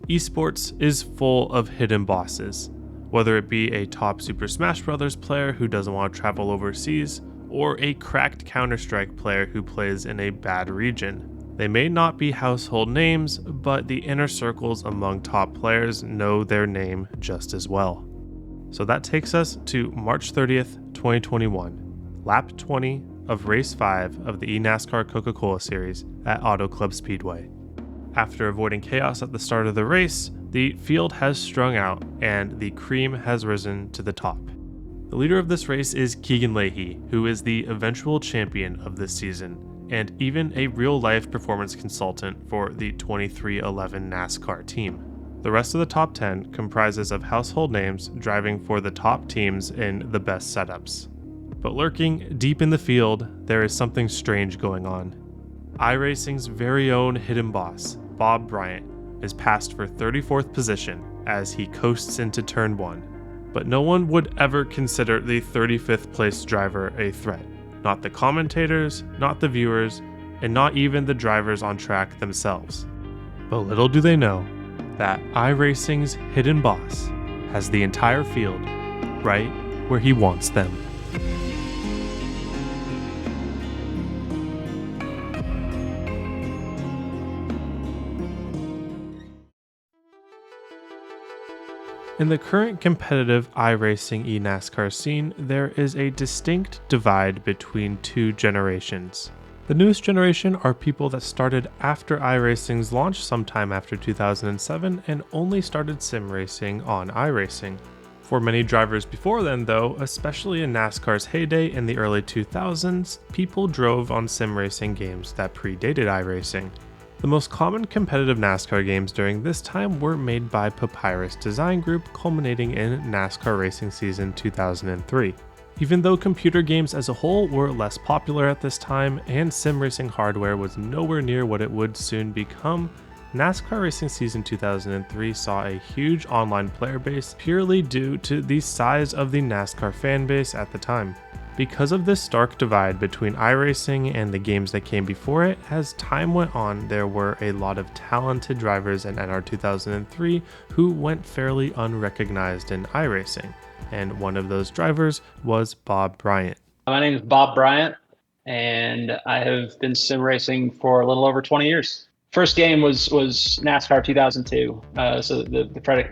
Esports is full of hidden bosses, whether it be a top Super Smash Bros. Player who doesn't want to travel overseas, or a cracked Counter-Strike player who plays in a bad region. They may not be household names, but the inner circles among top players know their name just as well. So that takes us to March 30th, 2021, lap 20 of race 5 of the eNASCAR Coca-Cola Series at Auto Club Speedway. After avoiding chaos at the start of the race, the field has strung out and the cream has risen to the top. The leader of this race is Keegan Leahy, who is the eventual champion of this season, and even a real-life performance consultant for the 2311 NASCAR team. The rest of the top 10 comprises of household names driving for the top teams in the best setups. But lurking deep in the field, there is something strange going on. iRacing's very own hidden boss, Bob Bryant, is passed for 34th position as he coasts into turn 1. But no one would ever consider the 35th place driver a threat. Not the commentators, not the viewers, and not even the drivers on track themselves. But little do they know that iRacing's hidden boss has the entire field right where he wants them. In the current competitive iRacing eNASCAR scene, there is a distinct divide between two generations. The newest generation are people that started after iRacing's launch sometime after 2007 and only started sim racing on iRacing. For many drivers before then though, especially in NASCAR's heyday in the early 2000s, people drove on sim racing games that predated iRacing. The most common competitive NASCAR games during this time were made by Papyrus Design Group, culminating in NASCAR Racing Season 2003. Even though computer games as a whole were less popular at this time and sim racing hardware was nowhere near what it would soon become, NASCAR Racing Season 2003 saw a huge online player base purely due to the size of the NASCAR fan base at the time. Because of this stark divide between iRacing and the games that came before it, as time went on, there were a lot of talented drivers in NR 2003 who went fairly unrecognized in iRacing, and one of those drivers was Bob Bryant. My name is Bob Bryant, and I have been sim racing for a little over 20 years. First game was NASCAR 2002, so the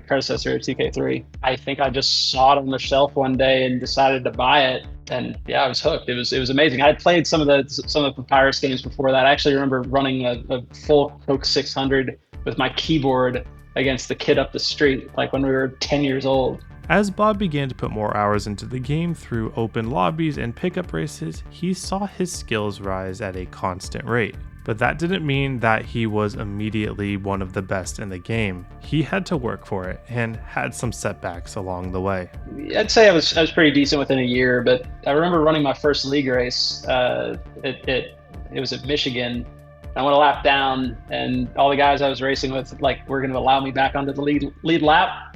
predecessor to 2K3. I think I just saw it on the shelf one day and decided to buy it, and yeah, I was hooked. It was amazing. I had played some of the Papyrus games before that. I actually remember running a full Coke 600 with my keyboard against the kid up the street, like when we were 10 years old. As Bob began to put more hours into the game through open lobbies and pickup races, he saw his skills rise at a constant rate. But that didn't mean that he was immediately one of the best in the game. He had to work for it and had some setbacks along the way. I'd say I was pretty decent within a year, but I remember running my first league race. It was at Michigan. I went a lap down, and all the guys I was racing with were going to allow me back onto the lead lap.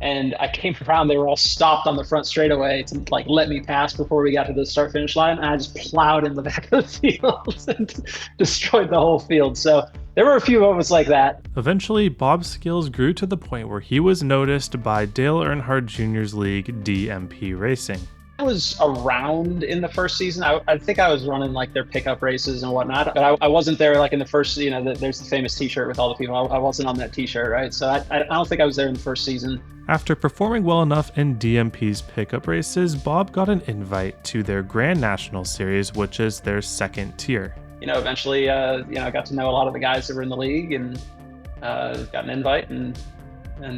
And I came around, they were all stopped on the front straightaway to let me pass before we got to the start finish line. And I just plowed in the back of the field and destroyed the whole field. So there were a few moments like that. Eventually, Bob's skills grew to the point where he was noticed by Dale Earnhardt Jr.'s league, DMP Racing. I was around in the first season. I think I was running their pickup races and whatnot, but I wasn't there in the first, there's the famous t-shirt with all the people. I wasn't on that t-shirt, right? So I don't think I was there in the first season. After performing well enough in DMP's pickup races, Bob got an invite to their Grand National Series, which is their second tier. Eventually, I got to know a lot of the guys that were in the league and got an invite and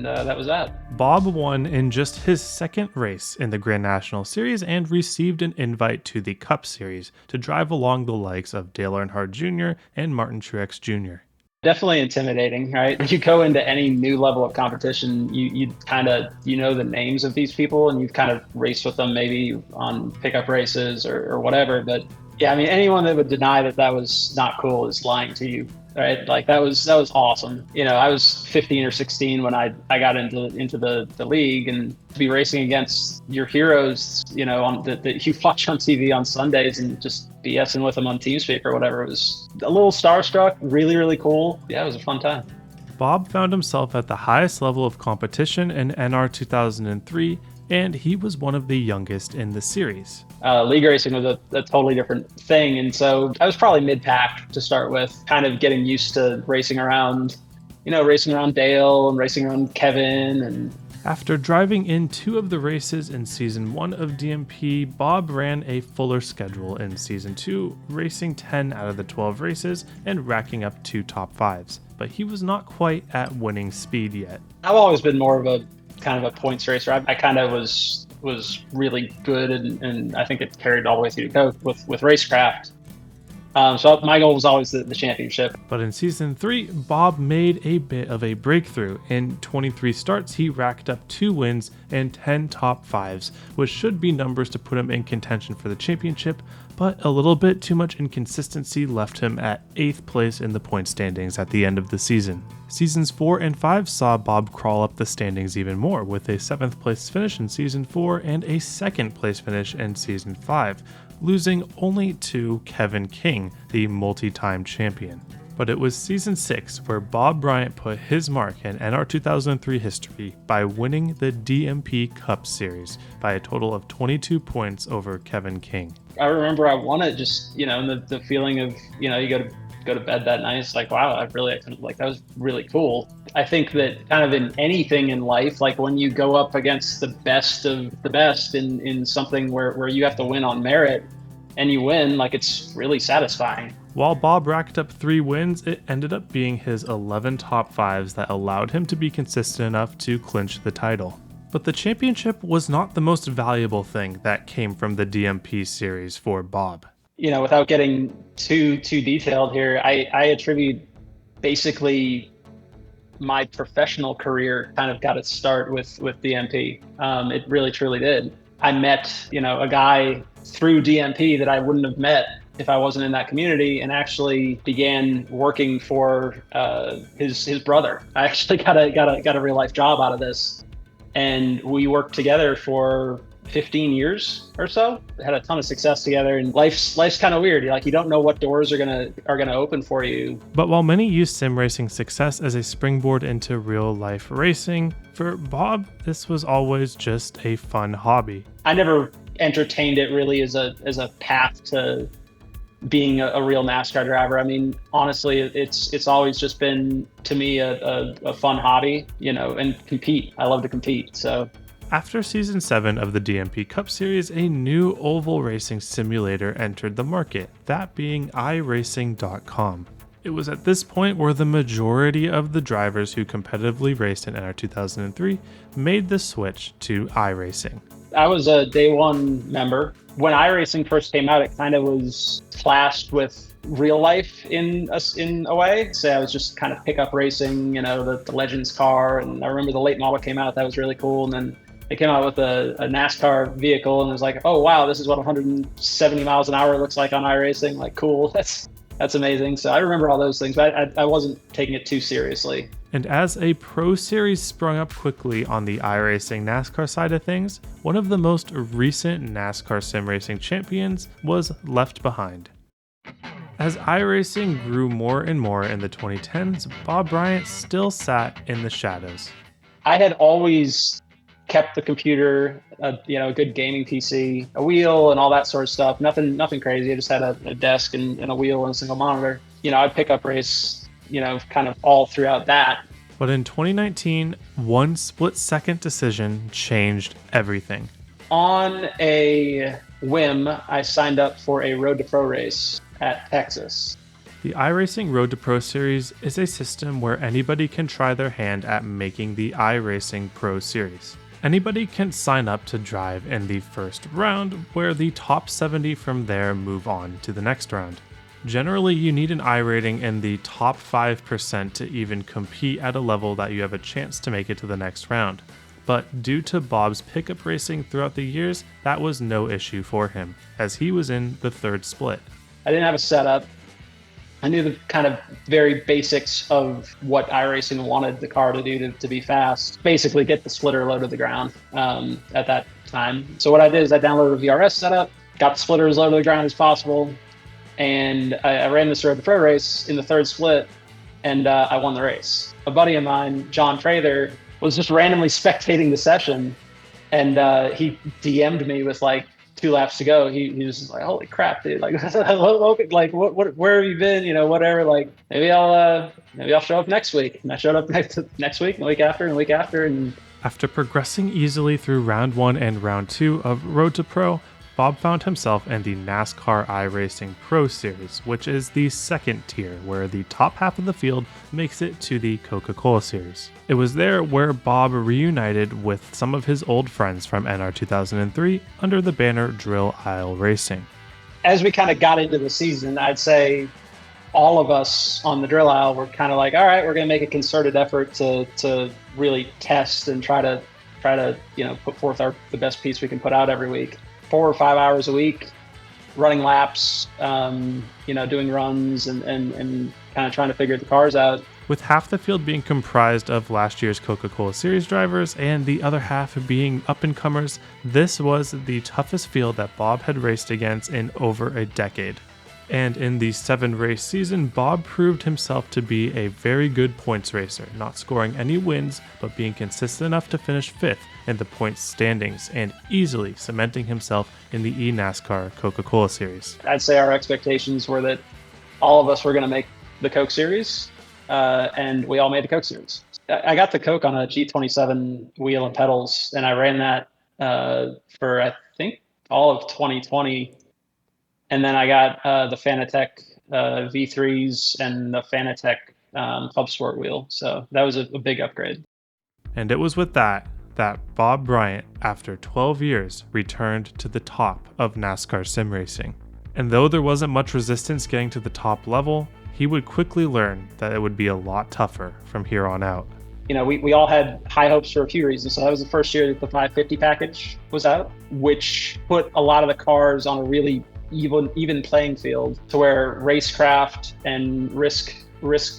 that was that. Bob won in just his second race in the Grand National Series and received an invite to the Cup Series to drive along the likes of Dale Earnhardt Jr. and Martin Truex Jr. Definitely intimidating, right? You go into any new level of competition, you kind of, the names of these people and you've kind of raced with them maybe on pickup races or whatever. But yeah, anyone that would deny that was not cool is lying to you. Right, that was awesome. I was 15 or 16 when I got into the league, and to be racing against your heroes, that you watch on TV on Sundays and just BSing with them on TeamSpeak or whatever, it was a little starstruck, really, really cool. Yeah, it was a fun time. Bob found himself at the highest level of competition in NR 2003, and he was one of the youngest in the series. League racing was a totally different thing, and so I was probably mid-pack to start with, kind of getting used to racing around Dale and racing around Kevin. And after driving in 2 of the races in Season 1 of DMP, Bob ran a fuller schedule in Season 2, racing 10 out of the 12 races and racking up 2 top 5s, but he was not quite at winning speed yet. I've always been more of a kind of a points racer. I kind of was really good, and I think it carried all the way through to Coke with racecraft. So my goal was always the championship. But in Season 3, Bob made a bit of a breakthrough. In 23 starts, he racked up 2 wins and 10 top 5s, which should be numbers to put him in contention for the championship, but a little bit too much inconsistency left him at 8th place in the point standings at the end of the season. Seasons 4 and 5 saw Bob crawl up the standings even more, with a 7th place finish in Season 4 and a 2nd place finish in Season 5, losing only to Kevin King, the multi-time champion. But it was Season 6 where Bob Bryant put his mark in NR 2003 history by winning the DMP Cup Series by a total of 22 points over Kevin King. I remember I won it, just, the feeling of, you go to bed that night. It's like, wow, that was really cool. I think that kind of in anything in life, like when you go up against the best of the best in something where you have to win on merit and you win, like, it's really satisfying. While Bob racked up 3 wins, it ended up being his 11 top 5s that allowed him to be consistent enough to clinch the title. But the championship was not the most valuable thing that came from the DMP series for Bob. Without getting too detailed here, I attribute basically my professional career kind of got its start with DMP. It really truly did. I met, a guy through DMP that I wouldn't have met if I wasn't in that community, and actually began working for his brother. I actually got a real life job out of this, and we worked together for 15 years or so. Had a ton of success together, and life's kind of weird. You don't know what doors are gonna open for you. But while many use sim racing success as a springboard into real life racing, for Bob, this was always just a fun hobby. I never entertained it really as a path to being a real NASCAR driver. I mean, honestly, it's always just been, to me, a fun hobby, and compete. I love to compete, so. After Season 7 of the DMP Cup Series, a new oval racing simulator entered the market, that being iRacing.com. It was at this point where the majority of the drivers who competitively raced in NR 2003 made the switch to iRacing. I was a day one member. When iRacing first came out, it kind of was clashed with real life in a way. So I was just kind of pickup racing, the Legends car. And I remember the late model came out. That was really cool. And then they came out with a NASCAR vehicle, and it was like, oh, wow, this is what 170 miles an hour looks like on iRacing. Like, cool. That's amazing. So I remember all those things, but I wasn't taking it too seriously. And as a Pro Series sprung up quickly on the iRacing NASCAR side of things, one of the most recent NASCAR sim racing champions was left behind. As iRacing grew more and more in the 2010s, Bob Bryant still sat in the shadows. I had always kept the computer, a good gaming PC, a wheel, and all that sort of stuff. Nothing crazy. I just had a desk and a wheel and a single monitor. I'd pick up race, kind of all throughout that. But in 2019, one split-second decision changed everything. On a whim, I signed up for a Road to Pro race at Texas. The iRacing Road to Pro Series is a system where anybody can try their hand at making the iRacing Pro Series. Anybody can sign up to drive in the first round, where the top 70 from there move on to the next round. Generally, you need an iRating in the top 5% to even compete at a level that you have a chance to make it to the next round. But due to Bob's pickup racing throughout the years, that was no issue for him, as he was in the third split. I didn't have a setup. I knew the kind of very basics of what iRacing wanted the car to do to be fast. Basically, get the splitter low to the ground at that time. So what I did is I downloaded a VRS setup, got the splitter as low to the ground as possible, and I ran this Road to Pro race in the third split. and I won the race. A buddy of mine, John Prather, was just randomly spectating the session, and he DM'd me with like 2 laps to go. He was just like, "Holy crap, dude! Like, like what? Where have you been? You know, whatever. Like, maybe I'll show up next week." And I showed up next week, and the week after, and the week after, and After progressing easily through round 1 and round 2 of Road to Pro, Bob found himself in the NASCAR iRacing Pro Series, which is the second tier, where the top half of the field makes it to the Coca-Cola Series. It was there where Bob reunited with some of his old friends from NR 2003 under the banner Drill Isle Racing. as we kind of got into the season, I'd say all of us on the drill aisle were kind of like, all right, we're going to make a concerted effort to really test and try to put forth the best piece we can put out every week. 4 or 5 hours a week, running laps, doing runs and kind of trying to figure the cars out. With half the field being comprised of last year's Coca-Cola Series drivers and the other half being up-and-comers, this was the toughest field that Bob had raced against in over a decade. And in the 7-race season, Bob proved himself to be a very good points racer, not scoring any wins, but being consistent enough to finish 5th in the points standings and easily cementing himself in the eNASCAR Coca-Cola Series. I'd say our expectations were that all of us were going to make the Coke Series, and we all made the Coke Series. I got the Coke on a G27 wheel and pedals, and I ran that for, I think, all of 2020. And then I got the Fanatec V3s and the Fanatec Club Sport wheel. So that was a big upgrade. And it was with that Bob Bryant, after 12 years, returned to the top of NASCAR sim racing. And though there wasn't much resistance getting to the top level, he would quickly learn that it would be a lot tougher from here on out. We all had high hopes for a few reasons. So that was the first year that the 550 package was out, which put a lot of the cars on a really even playing field to where racecraft and risk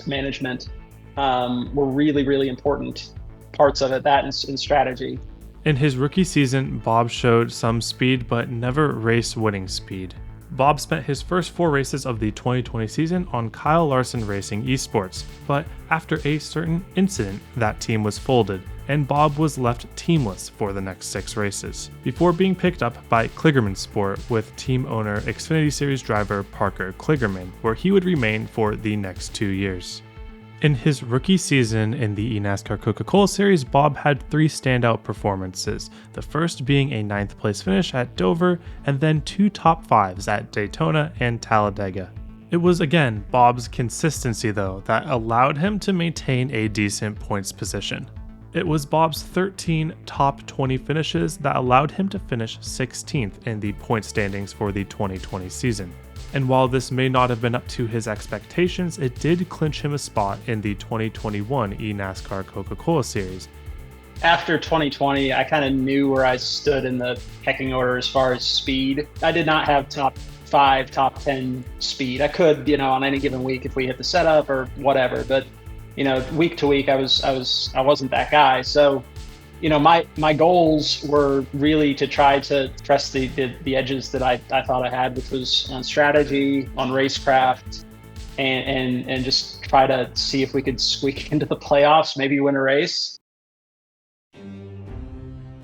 management were really, really important parts of it, that and strategy. In his rookie season, Bob showed some speed, but never race-winning speed. Bob spent his first 4 races of the 2020 season on Kyle Larson Racing Esports, but after a certain incident, that team was folded, and Bob was left teamless for the next 6 races, before being picked up by Kligerman Sport with team owner Xfinity Series driver Parker Kligerman, where he would remain for the next 2 years. In his rookie season in the eNASCAR Coca-Cola Series, Bob had 3 standout performances, the first being a 9th place finish at Dover, and then 2 top 5s at Daytona and Talladega. It was again Bob's consistency though that allowed him to maintain a decent points position. It was Bob's 13 top 20 finishes that allowed him to finish 16th in the point standings for the 2020 season. And while this may not have been up to his expectations, it did clinch him a spot in the 2021 eNASCAR Coca-Cola Series. After 2020, I kind of knew where I stood in the pecking order as far as speed. I did not have top 5, top 10 speed. I could, on any given week if we hit the setup or whatever, but week to week, I wasn't that guy. So, my goals were really to try to press the edges that I thought I had, which was on strategy, on racecraft, and just try to see if we could squeak into the playoffs, maybe win a race.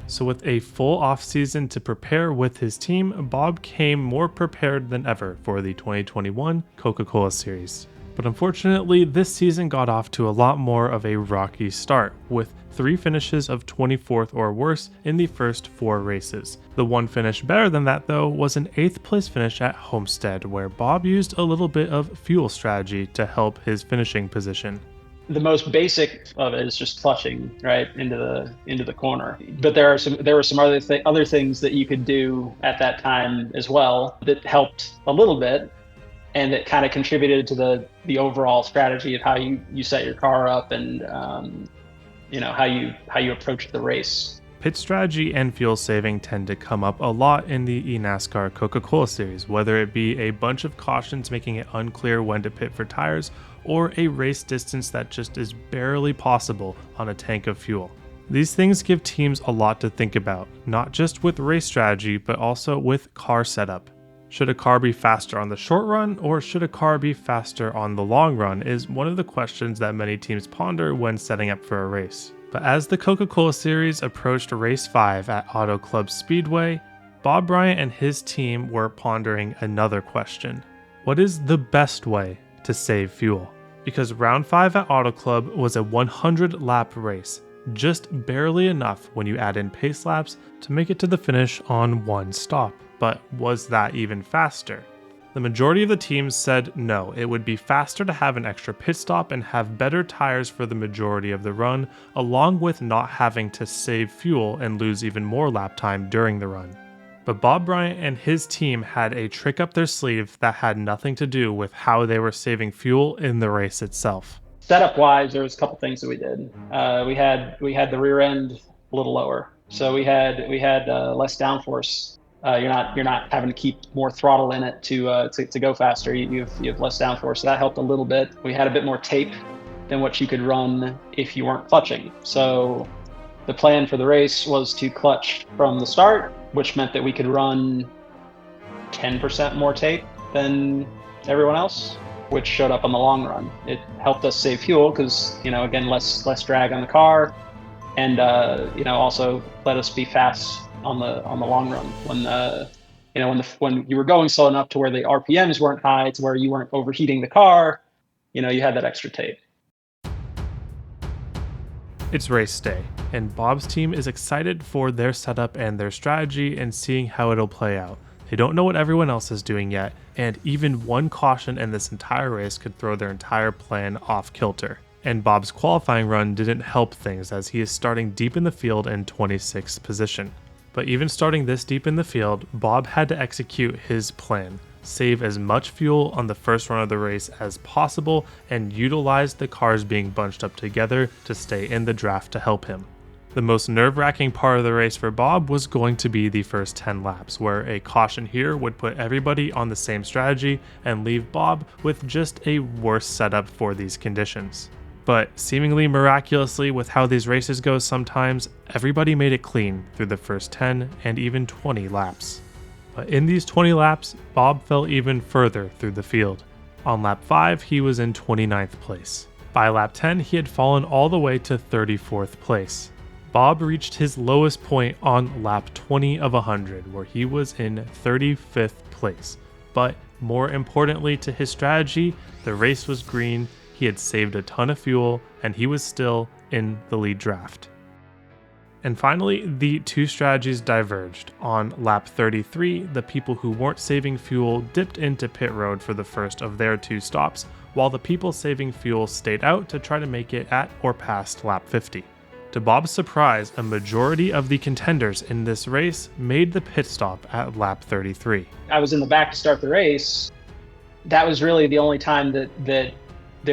So with a full off-season to prepare with his team, Bob came more prepared than ever for the 2021 Coca-Cola Series. But unfortunately, this season got off to a lot more of a rocky start, with 3 finishes of 24th or worse in the first 4 races. The one finish better than that, though, was an 8th place finish at Homestead, where Bob used a little bit of fuel strategy to help his finishing position. The most basic of it is just clutching right into the corner. But there were some other things that you could do at that time as well that helped a little bit, and that kind of contributed to the overall strategy of how you set your car up and how you approach the race. Pit strategy and fuel saving tend to come up a lot in the eNASCAR Coca-Cola Series, whether it be a bunch of cautions making it unclear when to pit for tires, or a race distance that just is barely possible on a tank of fuel. These things give teams a lot to think about, not just with race strategy, but also with car setup. Should a car be faster on the short run, or should a car be faster on the long run, is one of the questions that many teams ponder when setting up for a race. But as the Coca-Cola Series approached race 5 at Auto Club Speedway, Bob Bryant and his team were pondering another question. What is the best way to save fuel? Because round 5 at Auto Club was a 100-lap race, just barely enough when you add in pace laps to make it to the finish on one stop. But was that even faster? The majority of the teams said no, it would be faster to have an extra pit stop and have better tires for the majority of the run, along with not having to save fuel and lose even more lap time during the run. But Bob Bryant and his team had a trick up their sleeve that had nothing to do with how they were saving fuel in the race itself. Setup wise, there was a couple things that we did. We had the rear end a little lower, so we had less downforce. You're not having to keep more throttle in it to go faster. You have less downforce, so that helped a little bit. We had a bit more tape than what you could run if you weren't clutching. So the plan for the race was to clutch from the start, which meant that we could run 10% more tape than everyone else, which showed up on the long run. It helped us save fuel because, again, less drag on the car, and also let us be fast on the long run when you were going slow enough to where the RPMs weren't high, to where you weren't overheating the car. You had that extra tape. It's race day, and Bob's team is excited for their setup and their strategy and seeing how it'll play out. They don't know what everyone else is doing yet, and even one caution in this entire race could throw their entire plan off kilter. And Bob's qualifying run didn't help things, as he is starting deep in the field in 26th position. But even starting this deep in the field, Bob had to execute his plan, save as much fuel on the first run of the race as possible, and utilize the cars being bunched up together to stay in the draft to help him. The most nerve-wracking part of the race for Bob was going to be the first 10 laps, where a caution here would put everybody on the same strategy and leave Bob with just a worse setup for these conditions. But seemingly miraculously, with how these races go sometimes, everybody made it clean through the first 10 and even 20 laps. But in these 20 laps, Bob fell even further through the field. On lap 5, he was in 29th place. By lap 10, he had fallen all the way to 34th place. Bob reached his lowest point on lap 20 of 100, where he was in 35th place. But more importantly to his strategy, the race was green, he had saved a ton of fuel, and he was still in the lead draft. And finally, the two strategies diverged. On lap 33, the people who weren't saving fuel dipped into pit road for the first of their two stops, while the people saving fuel stayed out to try to make it at or past lap 50. To Bob's surprise, a majority of the contenders in this race made the pit stop at lap 33. I was in the back to start the race. That was really the only time that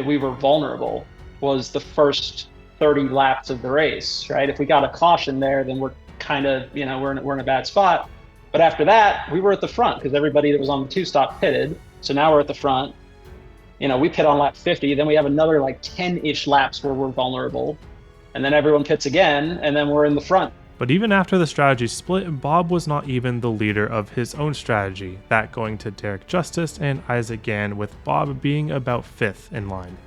we were vulnerable, was the first 30 laps of the race, right? If we got a caution there, then we're kind of, we're in a bad spot. But after that, we were at the front because everybody that was on the two stop pitted. So now we're at the front. We pit on lap 50, then we have another like 10-ish laps where we're vulnerable. And then everyone pits again, and then we're in the front. But even after the strategy split, Bob was not even the leader of his own strategy, that going to Derek Justice and Isaac Gann, with Bob being about 5th in line.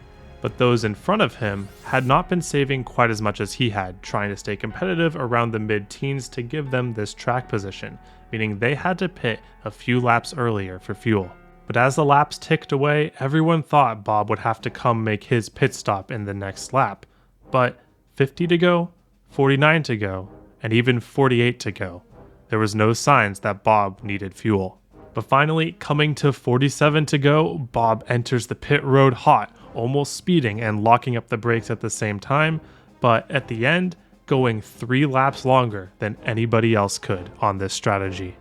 But those in front of him had not been saving quite as much as he had, trying to stay competitive around the mid-teens to give them this track position, meaning they had to pit a few laps earlier for fuel. But as the laps ticked away, everyone thought Bob would have to come make his pit stop in the next lap. But 50 to go, 49 to go, and even 48 to go. There was no signs that Bob needed fuel. But finally, coming to 47 to go, Bob enters the pit road hot, almost speeding and locking up the brakes at the same time, but at the end, going 3 laps longer than anybody else could on this strategy.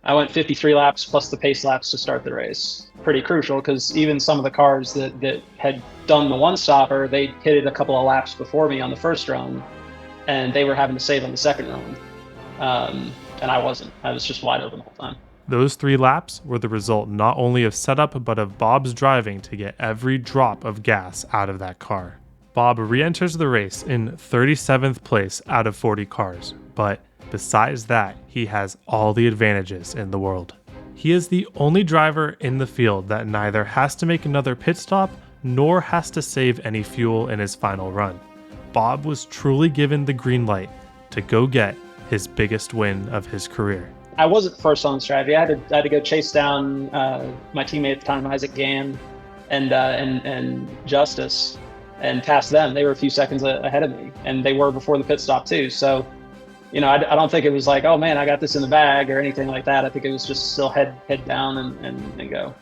I went 53 laps plus the pace laps to start the race. Pretty crucial, because even some of the cars that had done the one-stopper, they hit it a couple of laps before me on the first run, and they were having to save on the second run. And I wasn't. I was just wide open the whole time. Those 3 laps were the result not only of setup, but of Bob's driving to get every drop of gas out of that car. Bob re-enters the race in 37th place out of 40 cars, but besides that, he has all the advantages in the world. He is the only driver in the field that neither has to make another pit stop nor has to save any fuel in his final run. Bob was truly given the green light to go get his biggest win of his career. I wasn't first on the strategy. I had to go chase down my teammate at the time, Isaac Gann, and Justice, and pass them. They were a few seconds ahead of me, and they were before the pit stop too. So, I don't think it was like, oh man, I got this in the bag or anything like that. I think it was just still head down and go.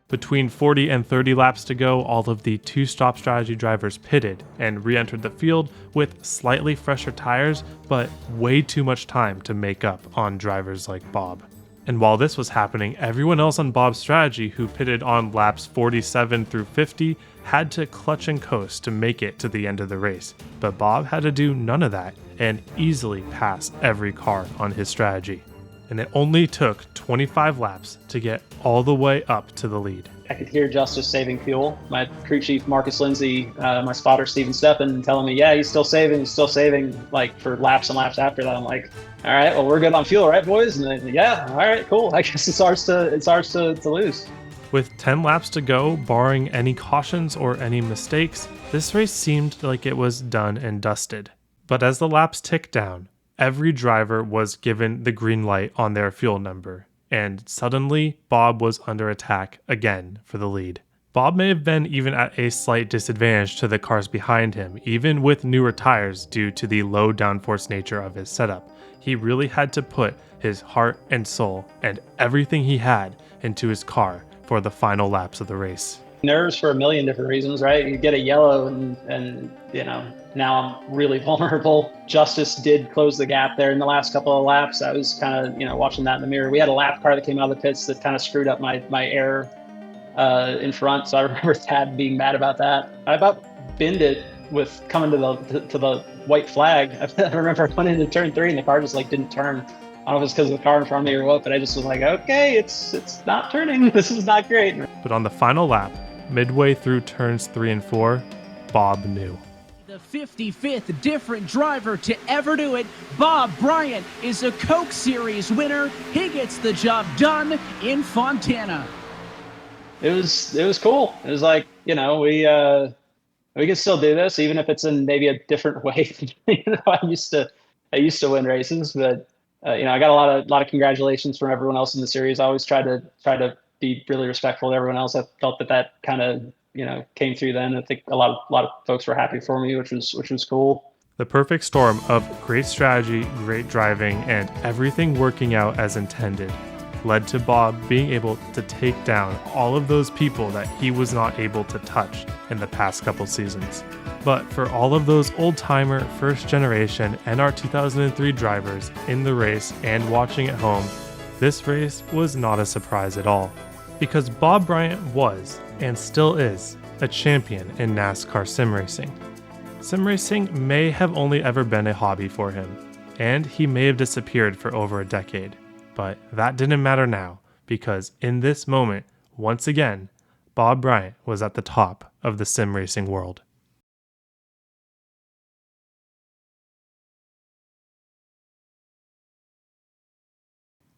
Between 40 and 30 laps to go, all of the two-stop strategy drivers pitted and re-entered the field with slightly fresher tires, but way too much time to make up on drivers like Bob. And while this was happening, everyone else on Bob's strategy who pitted on laps 47 through 50 had to clutch and coast to make it to the end of the race. But Bob had to do none of that and easily passed every car on his strategy. And it only took 25 laps to get all the way up to the lead. I could hear Justice saving fuel. My crew chief, Marcus Lindsay, my spotter, Steven Steppen, telling me, yeah, he's still saving, like for laps and laps after that. I'm like, all right, well, we're good on fuel, right, boys? And then, yeah, all right, cool. I guess it's ours to lose. With 10 laps to go, barring any cautions or any mistakes, this race seemed like it was done and dusted. But as the laps ticked down, every driver was given the green light on their fuel number, and suddenly Bob was under attack again for the lead. Bob may have been even at a slight disadvantage to the cars behind him, even with newer tires due to the low downforce nature of his setup. He really had to put his heart and soul and everything he had into his car for the final laps of the race. Nerves for a million different reasons, right? You get a yellow and now I'm really vulnerable. Justice did close the gap there in the last couple of laps. I was kind of, watching that in the mirror. We had a lap car that came out of the pits that kind of screwed up my air in front. So I remember Tad being mad about that. I about binned it with coming to the white flag. I remember I went into turn 3 and the car just didn't turn. I don't know if it's because of the car in front of me or what, but I just was like, okay, it's not turning. This is not great. But on the final lap, midway through turns 3 and 4, Bob knew. The 55th different driver to ever do it, Bob Bryant is a Coke Series winner. He gets the job done in Fontana. It was cool. It was like, we can still do this, even if it's in maybe a different way. I used to win races, but I got a lot of congratulations from everyone else in the series. I always try to be really respectful to everyone else. I felt that kind of came through then. I think a lot of folks were happy for me, which was cool. The perfect storm of great strategy, great driving, and everything working out as intended led to Bob being able to take down all of those people that he was not able to touch in the past couple seasons. But for all of those old-timer, first-generation NR 2003 drivers in the race and watching at home, this race was not a surprise at all, because Bob Bryant was, and still is, a champion in NASCAR sim racing. Sim racing may have only ever been a hobby for him, and he may have disappeared for over a decade, but that didn't matter now, because in this moment, once again, Bob Bryant was at the top of the sim racing world.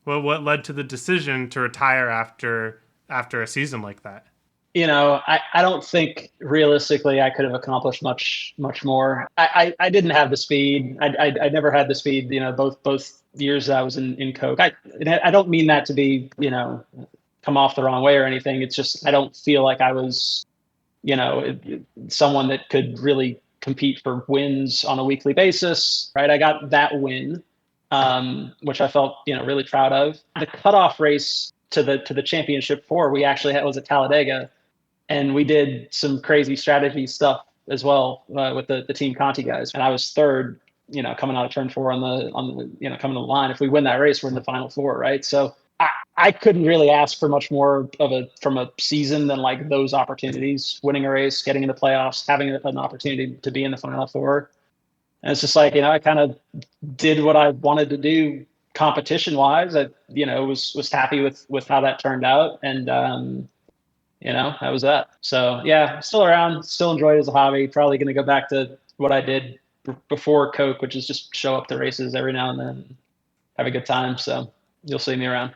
Well, what led to the decision to retire after a season like that? I don't think realistically I could have accomplished much more. I didn't have the speed. I never had the speed. Both years that I was in Coke. I don't mean that to be come off the wrong way or anything. It's just I don't feel like I was someone that could really compete for wins on a weekly basis. Right. I got that win, which I felt really proud of. The cutoff race to the championship 4 we actually had was at Talladega. And we did some crazy strategy stuff as well with the Team Conti guys. And I was third, coming out of turn 4 on the coming to the line. If we win that race, we're in the final 4, right? So I couldn't really ask for much more from a season than those opportunities: winning a race, getting in the playoffs, having an opportunity to be in the final 4. And it's just I kind of did what I wanted to do competition wise. I was happy with how that turned out, and that was that. So yeah, still around, still enjoy it as a hobby. Probably going to go back to what I did before Coke, which is just show up to races every now and then, have a good time. So you'll see me around.